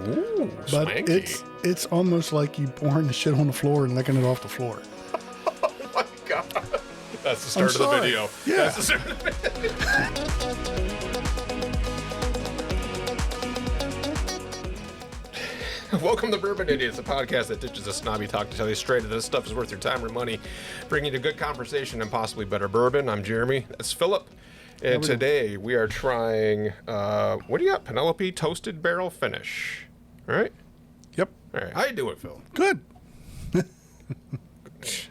Ooh, But swanky. it's almost like you pouring the shit on the floor and licking it off the floor. Oh my God. That's the start of the video. Yeah. That's the start of the video. Welcome to Bourbon Idiots, a podcast that ditches the snobby talk to tell you straight that this stuff is worth your time or money, bringing you to good conversation and possibly better bourbon. I'm Jeremy. That's Philip. And today we are trying, what do you got? Penelope Toasted Barrel Finish. All right? Yep. All right. How you doing, Phil? Good.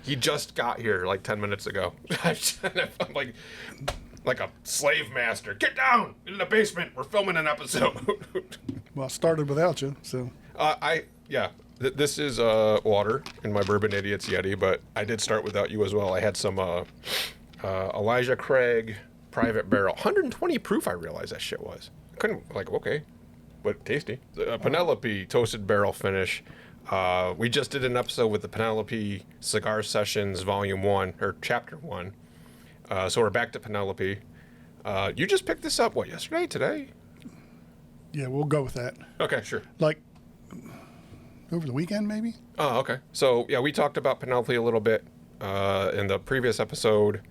He just got here like 10 minutes ago. I'm like a slave master. Get down in the basement. We're filming an episode. Well, I started without you, so. This is water in my Bourbon Idiots Yeti, but I did start without you as well. I had some Elijah Craig Private Barrel. 120 proof, I realized that shit was. I couldn't, okay, but tasty. Penelope Toasted Barrel Finish. We just did an episode with the Penelope Cigar Sessions Volume 1, or Chapter 1. So we're back to Penelope. You just picked this up, yesterday, today? Yeah, we'll go with that. Okay, sure. Like, over the weekend, maybe? Oh, okay. So, yeah, we talked about Penelope a little bit in the previous episode.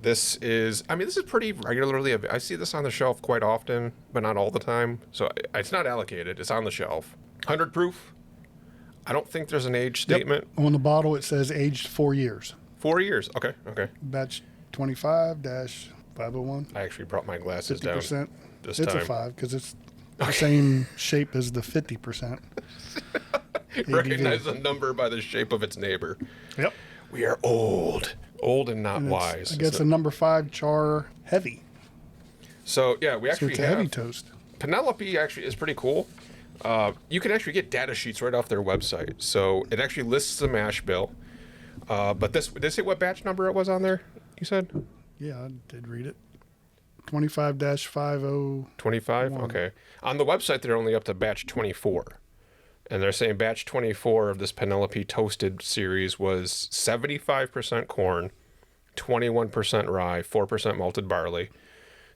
This is pretty regularly, I see this on the shelf quite often, but not all the time. So it's not allocated. It's on the shelf. 100 proof. I don't think there's an age statement. Yep. On the bottle, it says aged 4 years. 4 years. Okay. Batch 25-501. I actually brought my glasses 50%. down this it's time. A 5 because it's the same shape as the 50%. Recognize a number by the shape of its neighbor. Yep. We are old and not wise. I guess a number 5 char heavy. So yeah, we actually it's a heavy toast. Penelope actually is pretty cool. You can actually get data sheets right off their website. So it actually lists the mash bill. But did they say what batch number it was on there? You said? Yeah, I did read it. 25-50. 25? Okay. On the website, they're only up to batch 24. And they're saying batch 24 of this Penelope Toasted series was 75% corn, 21% rye, 4% malted barley,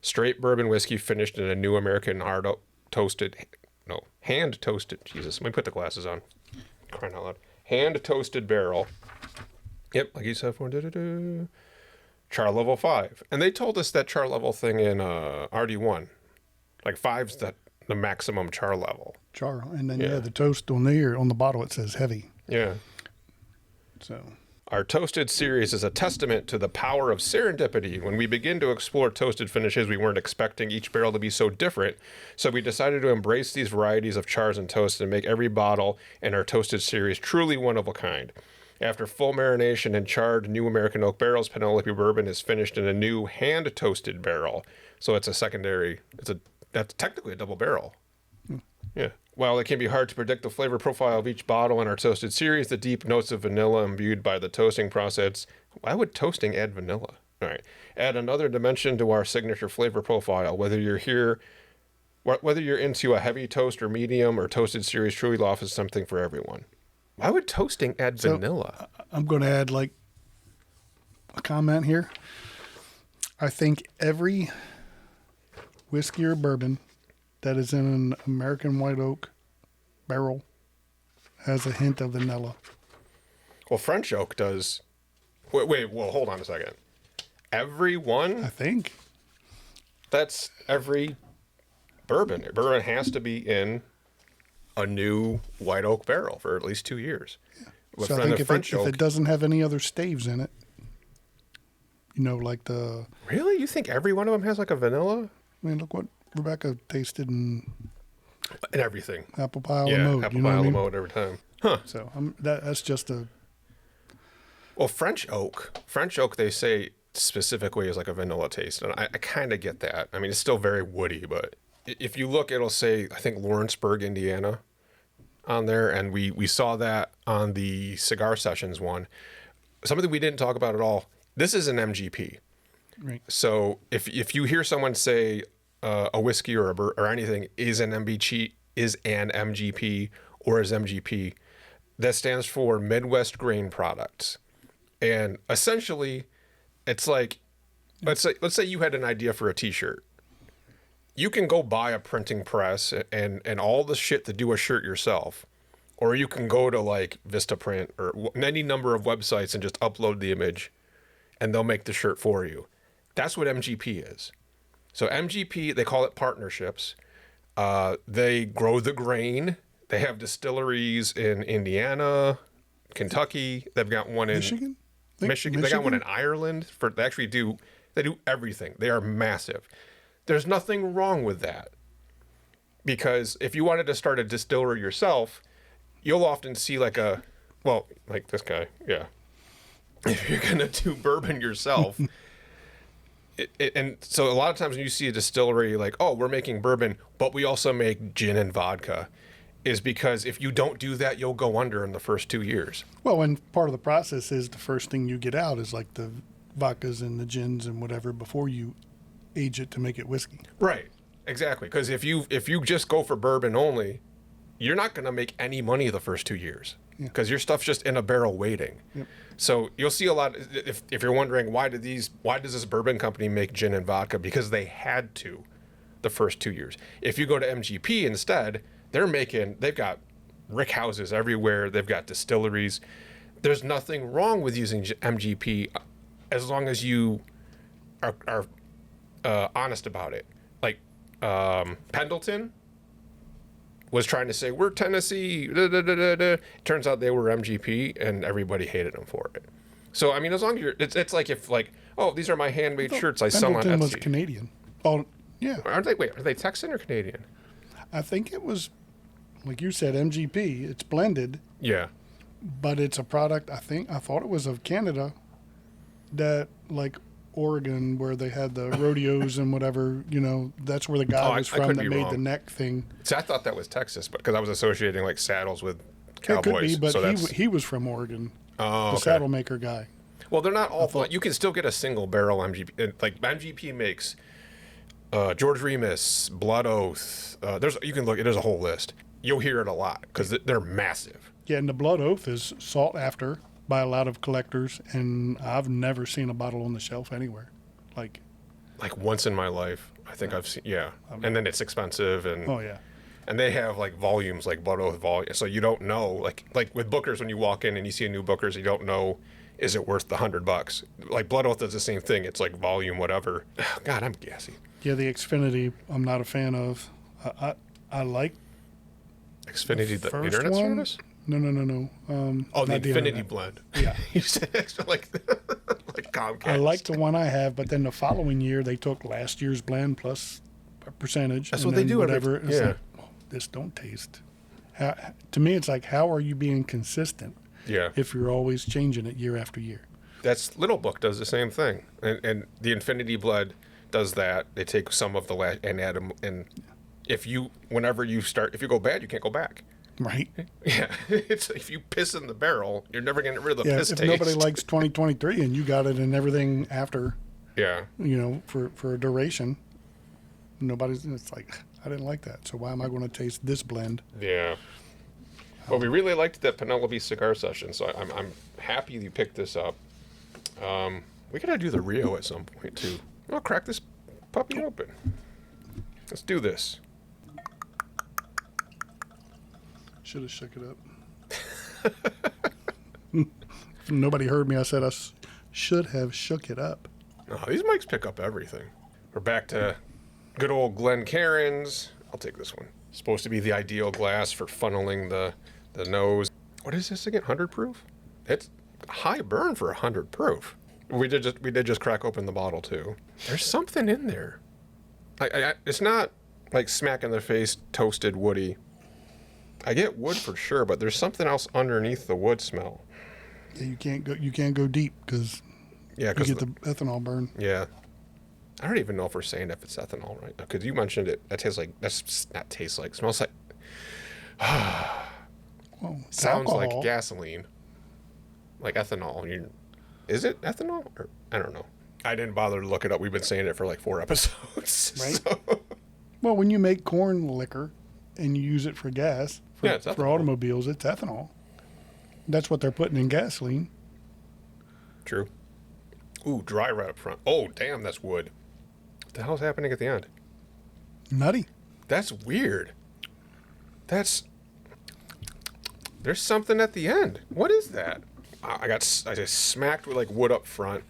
straight bourbon whiskey finished in a new American hand-toasted, Jesus, let me put the glasses on. Crying out loud. Hand-toasted barrel. Yep, like you said, char level 5. And they told us that char level thing in RD1. Like 5's the maximum char level. Char. And then, the toast on the bottle, it says heavy. Yeah. So. Our toasted series is a testament to the power of serendipity. When we begin to explore toasted finishes, we weren't expecting each barrel to be so different. So we decided to embrace these varieties of chars and toasts and make every bottle in our toasted series truly one of a kind. After full marination in charred new American oak barrels, Penelope Bourbon is finished in a new hand-toasted barrel. So it's a secondary, that's technically a double barrel. Yeah. While it can be hard to predict the flavor profile of each bottle in our toasted series, the deep notes of vanilla imbued by the toasting process. Why would toasting add vanilla? All right. Add another dimension to our signature flavor profile. Whether you're into a heavy toast or medium or toasted series, truly offers something for everyone. Why would toasting add vanilla? I'm going to add a comment here. I think every whiskey or bourbon that is in an American white oak barrel has a hint of vanilla. Well, French oak does. Well, hold on a second. Every one? I think. That's every bourbon. Bourbon has to be in a new white oak barrel for at least 2 years. Yeah. So I think if it doesn't have any other staves in it, like the... Really? You think every one of them has like a vanilla? I mean, look what Rebecca tasted in everything. Apple pie a la mode. Apple pie a la mode every time. Huh. So that's just a... Well, French oak, they say specifically is like a vanilla taste. And I kind of get that. I mean, it's still very woody, but if you look, it'll say, I think, Lawrenceburg, Indiana on there. And we saw that on the Cigar Sessions one. Something we didn't talk about at all. This is an MGP. Right. So if you hear someone say a whiskey or anything is an MGP or is MGP, that stands for Midwest Grain Products. And essentially, it's like, let's say you had an idea for a T-shirt, you can go buy a printing press and all the shit to do a shirt yourself, or you can go to like Vistaprint or any number of websites and just upload the image, and they'll make the shirt for you. That's what MGP is. So MGP, they call it partnerships. They grow the grain. They have distilleries in Indiana, Kentucky. They've got one in Michigan. They got one in Ireland. They do everything. They are massive. There's nothing wrong with that. Because if you wanted to start a distillery yourself, you'll often see like this guy, yeah. If you're going to do bourbon yourself, and so a lot of times when you see a distillery like, oh, we're making bourbon, but we also make gin and vodka, is because if you don't do that, you'll go under in the first 2 years. Well, and part of the process is the first thing you get out is like the vodkas and the gins and whatever before you age it to make it whiskey. Right. Exactly. Because if you just go for bourbon only, you're not going to make any money the first 2 years because your stuff's just in a barrel waiting. Yep. So you'll see a lot. If you're wondering why does this bourbon company make gin and vodka? Because they had to the first 2 years. If you go to MGP instead, they've got rick houses everywhere. They've got distilleries. There's nothing wrong with using MGP as long as you are honest about it. Like Pendleton was trying to say, we're Tennessee. Turns out they were MGP, and everybody hated them for it. So, I mean, as long as it's like if like, oh, these are my handmade shirts I sell on Etsy. Pendleton was Canadian. Oh, yeah. Are they Texan or Canadian? I think it was, like you said, MGP. It's blended. Yeah. But it's a product, I thought it was of Canada, that like Oregon, where they had the rodeos and whatever, that's where the guy was from that made the neck thing. See, I thought that was Texas, but because I was associating like saddles with cowboys. It could be, but he was from Oregon. Oh, the saddle maker guy. Well, they're not all. You can still get a single barrel MGP. Like MGP makes George Remus, Blood Oath. You can look. There's a whole list. You'll hear it a lot because they're massive. Yeah, and the Blood Oath is sought after by a lot of collectors, and I've never seen a bottle on the shelf anywhere. Like once in my life, I think I've seen. Yeah, and then it's expensive and. Oh yeah. And they have like volumes, like Blood Oath volume, so you don't know. Like with Booker's, when you walk in and you see a new Booker's, you don't know, is it worth the $100? Like Blood Oath does the same thing. It's like volume whatever. God, I'm gassy. Yeah, the Xfinity, I'm not a fan of. I like Xfinity, the internet one. service. No. The Infinity Blend. Yeah, you said extra like Comcast. I like the one I have, but then the following year they took last year's blend plus a percentage. That's what they do. Whatever. Like, this don't taste. To me, it's like, how are you being consistent? Yeah. If you're always changing it year after year. That's Little Book does the same thing, and the Infinity Blood does that. They take some of the last and add them, and if you go bad, you can't go back. Right. Yeah. It's if you piss in the barrel, you're never getting rid of the piss if taste. nobody likes 2023 and you got it and everything after. Yeah. For a duration, it's like, I didn't like that. So why am I going to taste this blend? Yeah. Well, we really liked that Penelope cigar session, so I'm happy you picked this up. We gotta do the Rio at some point too. I'll crack this puppy open. Let's do this. Should have shook it up. Nobody heard me. I said I should have shook it up. Oh, these mics pick up everything. We're back to good old Glencairns. I'll take this one. Supposed to be the ideal glass for funneling the nose. What is this again? 100 proof? It's a high burn for 100 proof. We did just crack open the bottle too. There's something in there. It's not like smack in the face toasted woody. I get wood for sure, but there's something else underneath the wood smell. Yeah, you can't go deep because you get the ethanol burn. Yeah. I don't even know if we're saying if it's ethanol, right? Because you mentioned it. Smells like. Sounds alcohol. like gasoline. Like ethanol. Is it ethanol? Or, I don't know. I didn't bother to look it up. We've been saying it for like 4 episodes. Right. So. Well, when you make corn liquor and you use it for gas, for automobiles, it's ethanol. That's what they're putting in gasoline. True. Ooh, dry right up front. Oh, damn, that's wood. What the hell's happening at the end? Nutty. That's weird. There's something at the end. What is that? I just smacked with like wood up front,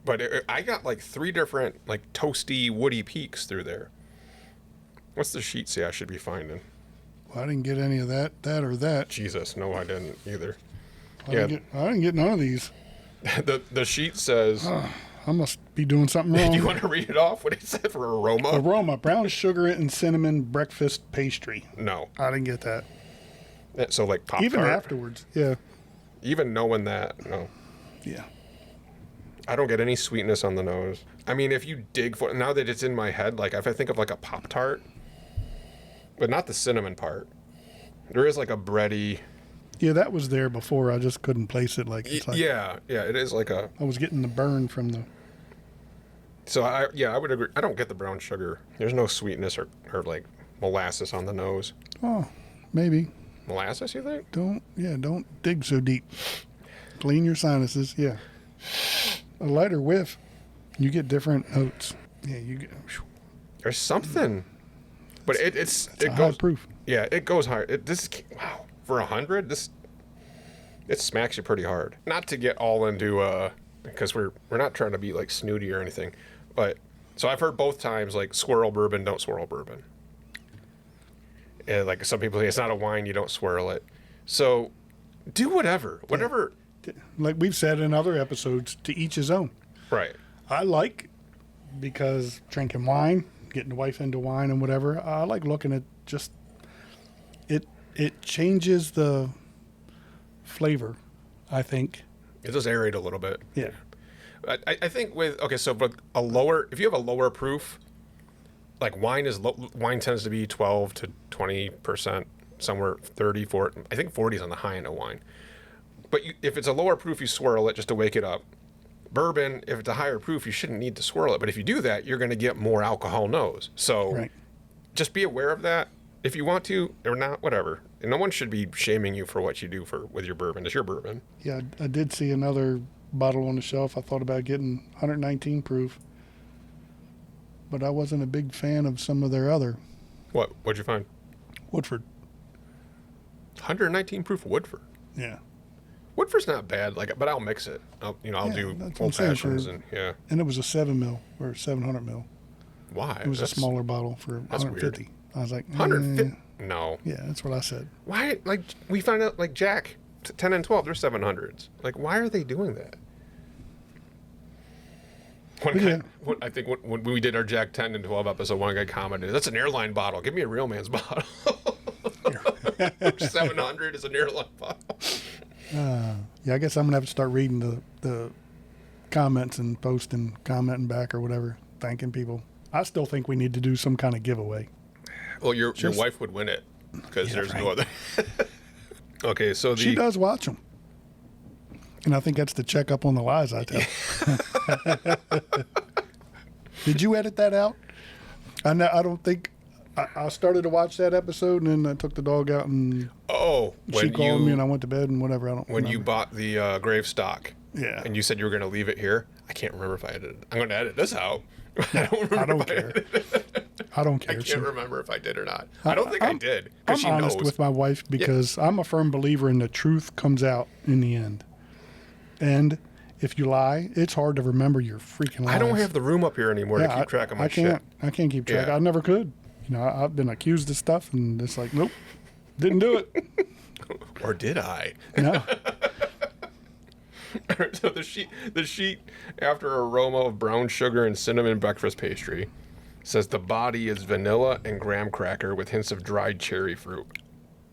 but I got like 3 different like toasty woody peaks through there. What's the sheet say I should be finding? Well, I didn't get any of that, or that. Jesus, no, I didn't either. I didn't get none of these. The sheet says. I must be doing something wrong. Do you want to read it off? What it said for aroma? Aroma, brown sugar and cinnamon breakfast pastry. No. I didn't get that. So like Pop-Tart? Even afterwards, yeah. Even knowing that, no. Yeah. I don't get any sweetness on the nose. I mean, if you dig for it, now that it's in my head, like if I think of like a Pop-Tart, but not the cinnamon part. There is like a bready. Yeah, that was there before. I just couldn't place it. Yeah, it is like a. I was getting the burn from the. So I would agree. I don't get the brown sugar. There's no sweetness or like molasses on the nose. Oh, maybe. Molasses, you think? Don't dig so deep. Clean your sinuses. Yeah. A lighter whiff, you get different notes. Yeah, you get. There's something, but it goes high proof. Yeah, it goes hard. Wow. For 100, it smacks you pretty hard. Not to get all into because we're not trying to be like snooty or anything, but so I've heard both times like swirl bourbon, don't swirl bourbon. And like some people say it's not a wine, you don't swirl it. So do whatever. Like we've said in other episodes, to each his own. Right. I like, because drinking wine, getting the wife into wine and whatever, I like looking at just it changes the flavor, I think. It does aerate a little bit. Yeah. I think but if you have a lower proof, like wine tends to be 12 to 20%, somewhere 30, 40. I think 40 is on the high end of wine. But if it's a lower proof, you swirl it just to wake it up. Bourbon, if it's a higher proof, you shouldn't need to swirl it. But if you do that, you're going to get more alcohol nose. So just be aware of that. If you want to or not, whatever. And no one should be shaming you for what you do with your bourbon. It's your bourbon. Yeah, I did see another bottle on the shelf. I thought about getting 119 proof, but I wasn't a big fan of some of their other. What'd you find? Woodford. 119 proof Woodford. Yeah. Woodford's not bad, but I'll mix it. I'll do old fashions and And it was a 7 mil or 700 mil. Why? It was a smaller bottle for 150. Weird. I was like, 150. No. Yeah, that's what I said. Why? Like we found out, like Jack, 10 and 12, they're 700s. Like, why are they doing that? I think when we did our Jack 10 and 12 episode, one guy commented, "That's an airline bottle. Give me a real man's bottle." 700 is an airline bottle. Yeah, I guess I'm gonna have to start reading the comments and commenting back or whatever, thanking people. I still think we need to do some kind of giveaway. Well, your wife would win it because there's no other. Okay, so she does watch them, and I think that's the checkup on the lies I tell. Did you edit that out? I don't think. I started to watch that episode, and then I took the dog out, and she called me, and I went to bed, and whatever. I don't. When you bought the grave stock, yeah, and you said you were going to leave it here. I can't remember if I edited it. I'm going to edit this out. I don't care. I don't care. I can't remember if I did or not. I don't think I did. I'm she honest knows. with my wife because I'm a firm believer in the truth comes out in the end. And if you lie, it's hard to remember your freaking lies. I don't have the room up here anymore to keep track of my shit. I can't keep track. I never could. I've been accused of stuff, and it's like, nope, didn't do it. Or did I? No. So the sheet after aroma of brown sugar and cinnamon breakfast pastry says the body is vanilla and graham cracker with hints of dried cherry fruit.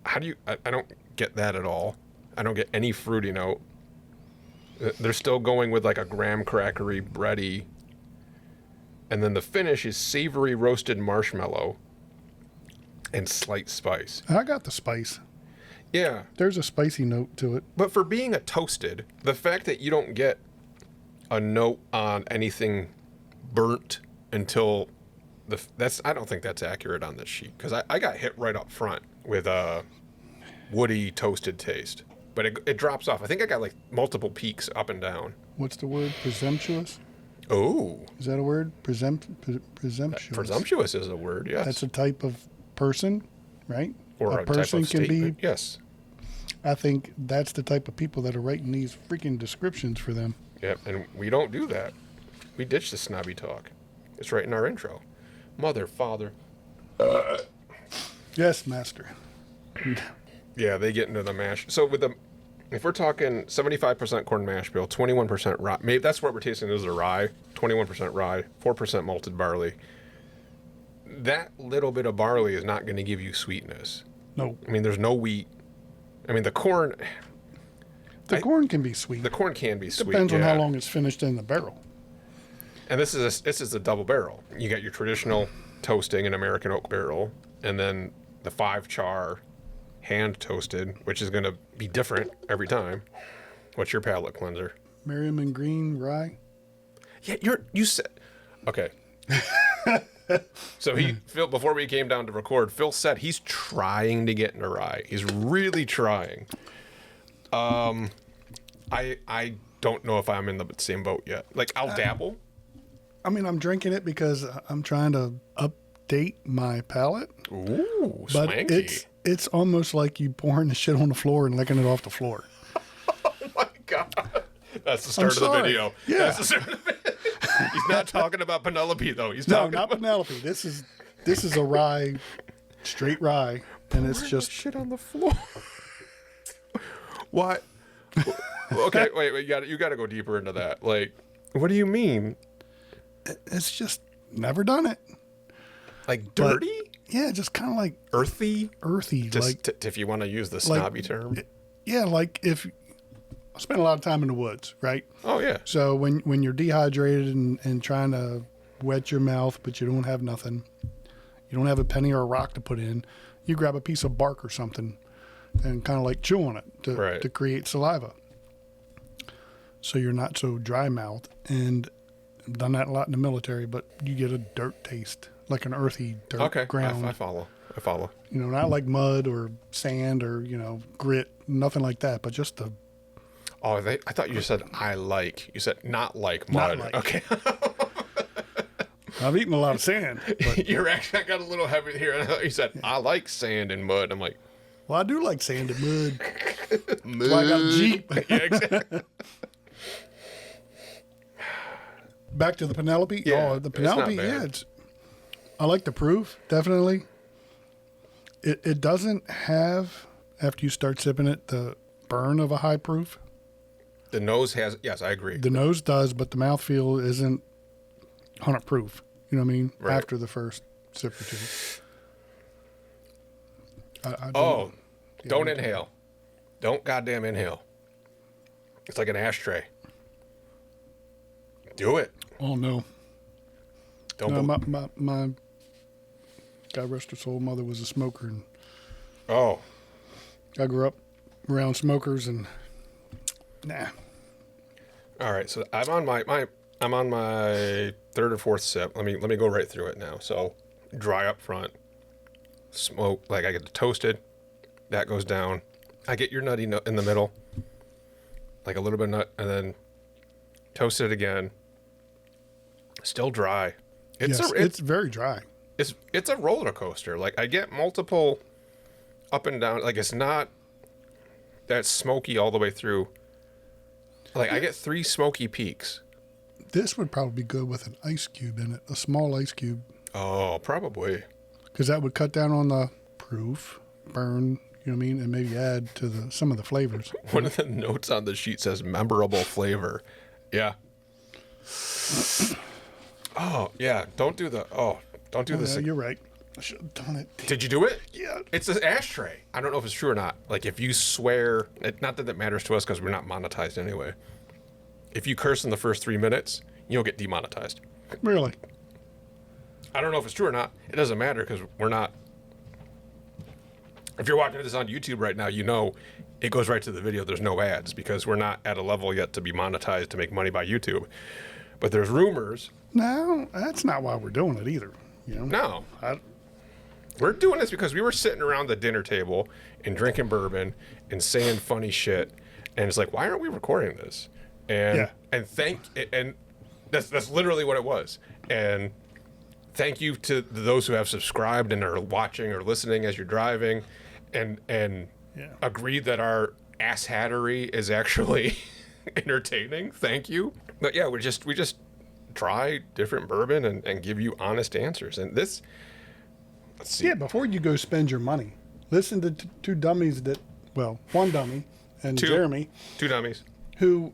How do you? I don't get that at all. I don't get any fruity note. They're still going with like a graham crackery bready. And then the finish is savory roasted marshmallow and slight spice. I got the spice. Yeah. There's a spicy note to it. But for being a toasted, the fact that you don't get a note on anything burnt until I don't think that's accurate on this sheet, because I got hit right up front with a woody toasted taste. But it drops off. I think I got like multiple peaks up and down. What's the word? Presumptuous? Oh, Is that a word? Presumptuous. presumptuous is a word, yes. That's a type of person, right? Or a type person of can statement, be. yes. I think that's the type of people that are writing these freaking descriptions for them. Yep, and we don't do that. We ditch the snobby talk. It's right in our intro. Mother, father. Yes, master. Yeah, they get into the mash. So if we're talking 75% corn mash bill, 21% rye, maybe that's what we're tasting is a rye, 21% rye, 4% malted barley. That little bit of barley is not going to give you sweetness. No. I mean, there's no wheat. I mean, the corn. The corn can be sweet. The corn can be sweet. Depends on yeah. how long it's finished in the barrel. And this is a double barrel. You got your traditional toasting in American oak barrel, and then the 5-char hand toasted, which is going to be different every time. What's your palate cleanser? Merriam and Green rye. Yeah, you said okay. So Phil, before we came down to record, Phil said he's trying to get into rye. He's really trying. I don't know if I'm in the same boat yet. Like I'll dabble. I mean, I'm drinking it because I'm trying to update my palate. Ooh, But swanky. it's almost like you pouring the shit on the floor and licking it off the floor. Oh my god. That's the start of the sorry. video. Yeah. That's the start of the video. He's not talking about Penelope though. He's No, talking not about Penelope. This is a rye, straight rye, and it's just shit on the floor. What? Okay, wait. You got to go deeper into that. Like, what do you mean? it's just never done it. Like dirty, Yeah, just kind of like earthy. earthy. Just like if you want to use the snobby term. yeah, like if I spend a lot of time in the woods, right? Oh yeah. So when you're dehydrated and trying to wet your mouth, but you don't have nothing, you don't have a penny or a rock to put in, you grab a piece of bark or something and kind of like chew on it to create saliva. So you're not so dry mouthed. And I've done that a lot in the military, but you get a dirt taste, like an earthy dirt ground. I follow. You know, not like mud or sand or, grit, nothing like that, but just the. Oh, I thought you said I like. You said not like mud. Not like. Okay. I've eaten a lot of sand. But, Your accent got a little heavy here. I thought you said I like sand and mud. I'm like, well, I do like sand and mud. mud. That's why I got a Jeep. Yeah, exactly. Back to the Penelope. Yeah, Oh, the it's not Penelope. bad. I like the proof, definitely. It doesn't have, after you start sipping it, the burn of a high proof. The nose has. Yes, I agree. The nose does, but the mouthfeel isn't 100 proof. You know what I mean? Right. After the first sip or two. Don't inhale. Don't goddamn inhale. It's like an ashtray. Do it. Oh, no. Don't. No, my God rest her soul, mother was a smoker, and Oh. I grew up around smokers, and nah. All right. So I'm on my third or fourth sip. Let me go right through it now. So dry up front. Smoke, like I get the toasted. That goes down. I get your nutty nut in the middle. Like a little bit of nut, and then toast it again. Still dry. It's very dry. It's a roller coaster. Like I get multiple up and down. Like it's not that smoky all the way through. Like I get 3 smoky peaks. This would probably be good with an ice cube in it, a small ice cube, Oh, probably. because that would cut down on the proof, burn, you know what I mean, and maybe add to some of the flavors. One of the notes on the sheet says memorable flavor. Yeah. Oh, yeah. Don't do this. Yeah, you're right. I should have done it. Did you do it? Yeah. It's an ashtray. I don't know if it's true or not. Like, if you swear, not that that matters to us because we're not monetized anyway. If you curse in the first 3 minutes, you'll get demonetized. Really? I don't know if it's true or not. It doesn't matter because we're not. If you're watching this on YouTube right now, you know it goes right to the video. There's no ads because we're not at a level yet to be monetized to make money by YouTube. But there's rumors. No, that's not why we're doing it either. You know? No. I, We're doing this because we were sitting around the dinner table and drinking bourbon and saying funny shit. And it's like, why aren't we recording this? And Yeah. and That's literally what it was. And thank you to those who have subscribed and are watching or listening as you're driving, and agree that our asshattery is actually entertaining. Thank you. But yeah, we just try different bourbon and give you honest answers. And this, let's see. Yeah, before you go spend your money, listen to two dummies one dummy and Jeremy. Two dummies. Who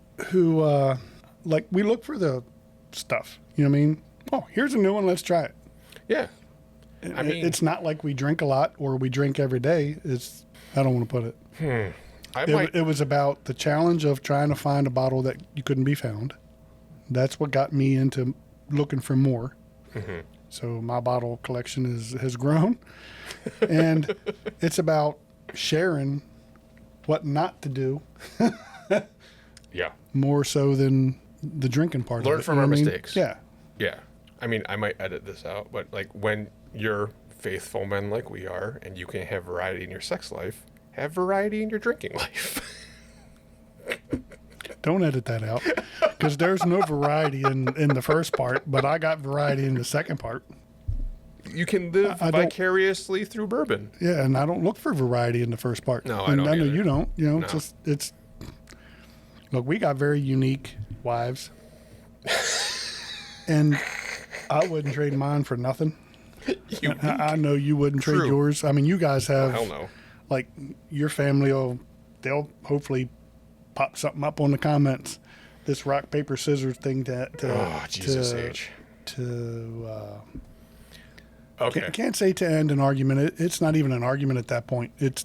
like, we look for the stuff. You know what I mean? Oh, here's a new one. Let's try it. Yeah. I mean, it's not like we drink a lot or we drink every day. I don't want to put it. It was about the challenge of trying to find a bottle that you couldn't be found. That's what got me into looking for more. Mm-hmm. So my bottle collection has grown. And it's about sharing what not to do. Yeah. More so than the drinking part of it. Learn from our mistakes. Yeah. Yeah. I mean, I might edit this out, but like, when you're faithful men like we are and you can have variety in your sex life, have variety in your drinking life. Don't edit that out, because there's no variety in the first part, but I got variety in the second part. You can live vicariously through bourbon. Yeah, and I don't look for variety in the first part. No, I don't I know either. you don't. You know, No. Look, we got very unique wives, and I wouldn't trade mine for nothing. I know you wouldn't trade yours. I mean, you guys have, hell no. Like, your family they'll hopefully pop something up on the comments. This rock, paper, scissors thing Okay. Can't say to end an argument. It's not even an argument at that point. It's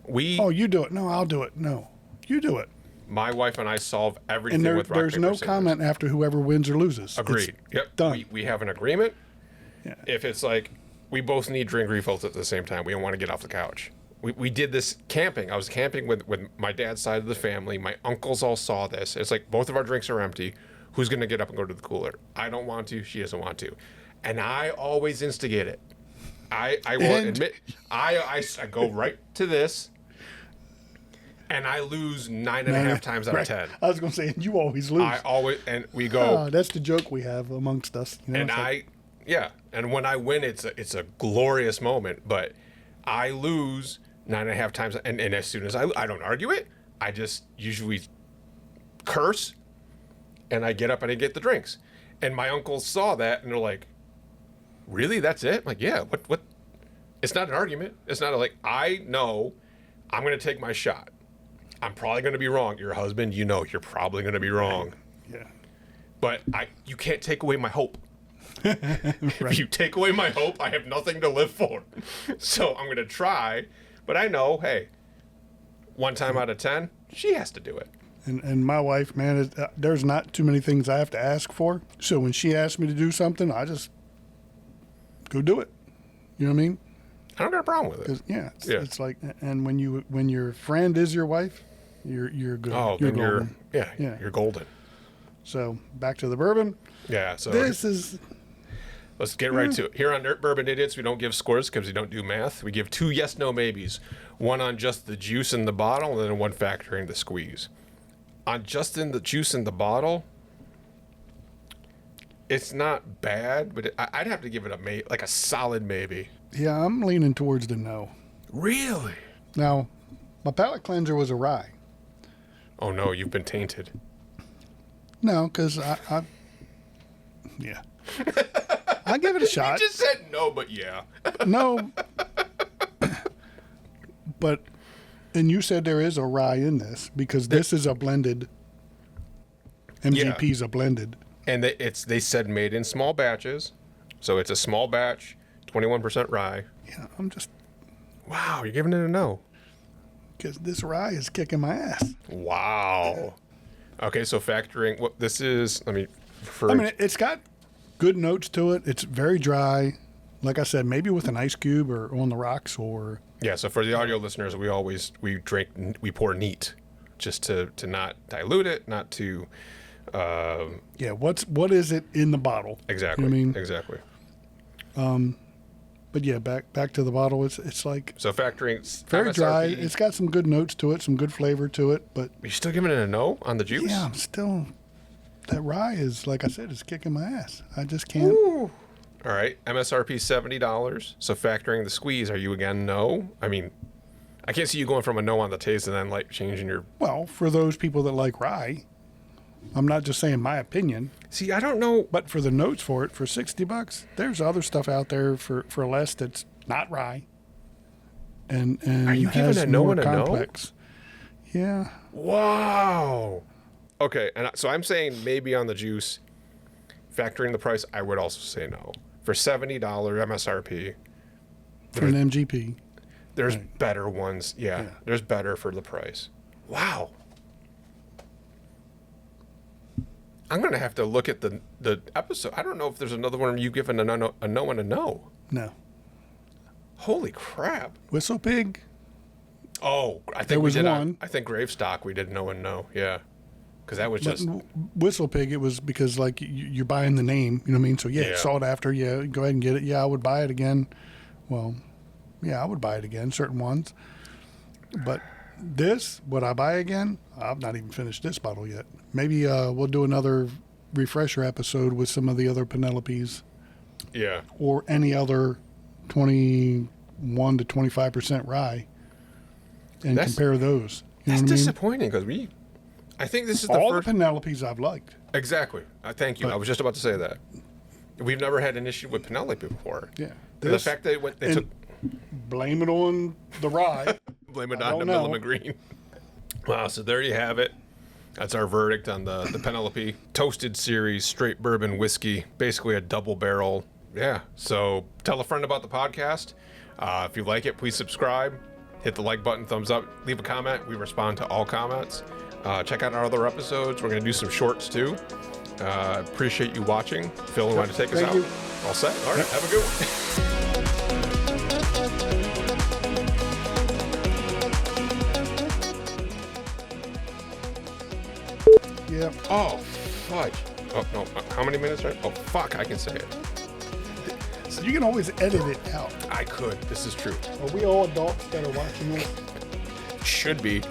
you do it. No, I'll do it. No, you do it. My wife and I solve everything And with rock, there's paper, no scissors. comment after whoever wins or loses. Agreed. It's Yep. done. We have an agreement. Yeah. If it's like we both need drink refills at the same time, we don't want to get off the couch. We did this camping. I was camping with my dad's side of the family. My uncles all saw this. It's like, both of our drinks are empty. Who's going to get up and go to the cooler? I don't want to. She doesn't want to. And I always instigate it. I will admit, I go right to this, and I lose 9.5 times out of 10. I was going to say, you always lose. And we go. That's the joke we have amongst us. You know, and and when I win, it's a glorious moment. But I lose 9.5 times, and as soon as I don't argue it, I just usually curse, and I get up and I get the drinks. And my uncles saw that, and they're like, "Really? That's it?" I'm like, yeah. What? It's not an argument. It's not I know I'm going to take my shot. I'm probably going to be wrong. Your husband, you're probably going to be wrong. Yeah. But you can't take away my hope. Right. If you take away my hope, I have nothing to live for. So I'm going to try. But I know, hey, 1 time out of 10, she has to do it. And my wife, man, there's not too many things I have to ask for. So when she asks me to do something, I just go do it. You know what I mean? I don't got a problem with it. It's like, and when your friend is your wife, you're good. Oh, you're then golden. you're golden. So back to the bourbon. Yeah. So Let's get right to it. Here on Nerd Bourbon Idiots, we don't give scores because we don't do math. We give 2 yes, no, maybes. 1 on just the juice in the bottle, and then 1 factoring the squeeze. On just in the juice in the bottle, it's not bad, but I'd have to give it a solid maybe. Yeah, I'm leaning towards the no. Really? Now, my palate cleanser was a rye. Oh no, you've been tainted. No, because yeah. I'll give it a shot. You just said no, but yeah. No. But, and you said there is a rye in this, because this is a blended. MGP's a blended. And they said made in small batches. So it's a small batch, 21% rye. Yeah, I'm just. Wow, you're giving it a no. Because this rye is kicking my ass. Wow. Okay, so factoring what this is, let me refer. I mean, it's got good notes to it. It's very dry. Like I said, maybe with an ice cube or on the rocks or. Yeah, so for the audio listeners, we pour neat, just to not dilute it, not to. Yeah, what is it in the bottle? Exactly. You know what I mean? Exactly. But yeah, back to the bottle. It's like so factoring very MSRP, dry. It's got some good notes to it, some good flavor to it. But you're still giving it a no on the juice? yeah, I'm still. that rye is, like I said, is kicking my ass. I just can't. Ooh. All right, MSRP $70. So factoring the squeeze, are you again no? I mean, I can't see you going from a no on the taste and then like changing your. Well, for those people that like rye, I'm not just saying my opinion. See, I don't know. But for the notes for it, for $60, there's other stuff out there for less that's not rye. And Are you has giving a no more and a no? complex. Yeah. Wow. Okay, and so I'm saying maybe on the juice, factoring the price, I would also say no. For $70 MSRP, For an MGP. there's Right. better ones. Yeah, there's better for the price. Wow. I'm going to have to look at the episode. I don't know if there's another one you giving a no and a no. No. Holy crap. Whistle Pig. Oh, I think There we was did one. I think Gravestock we did no and no. Yeah. Because that was But just. Whistle Pig, it was because like you're buying the name, you know what I mean? So Yeah. sought after, go ahead and get it. Yeah, I would buy it again. Well, yeah, I would buy it again, certain ones. But this, would I buy again? I've not even finished this bottle yet. Maybe we'll do another refresher episode with some of the other Penelopes Yeah. or any other 21 to 25% rye and That's- compare those. You know That's what I mean? disappointing because I think this is the All first. the Penelopes I've liked. Exactly. Thank you. I was just about to say that. We've never had an issue with Penelope before. Yeah. The fact that they took. Blame it on the rye. Blame it I on don't the know. Miller Green. Wow, so there you have it. That's our verdict on the Penelope Toasted Series Straight Bourbon Whiskey. Basically a double barrel. Yeah, so tell a friend about the podcast. If you like it, please subscribe. Hit the like button, thumbs up, leave a comment. We respond to all comments. Check out our other episodes. We're going to do some shorts too. Appreciate you watching. Phil, you want to take us Thank out? you. All set? All right, have a good one. Yeah. Oh, fudge. Oh, no. How many minutes are? Oh, fuck. I can say it. So you can always edit it out. I could. This is true. Are we all adults that are watching this? Should be.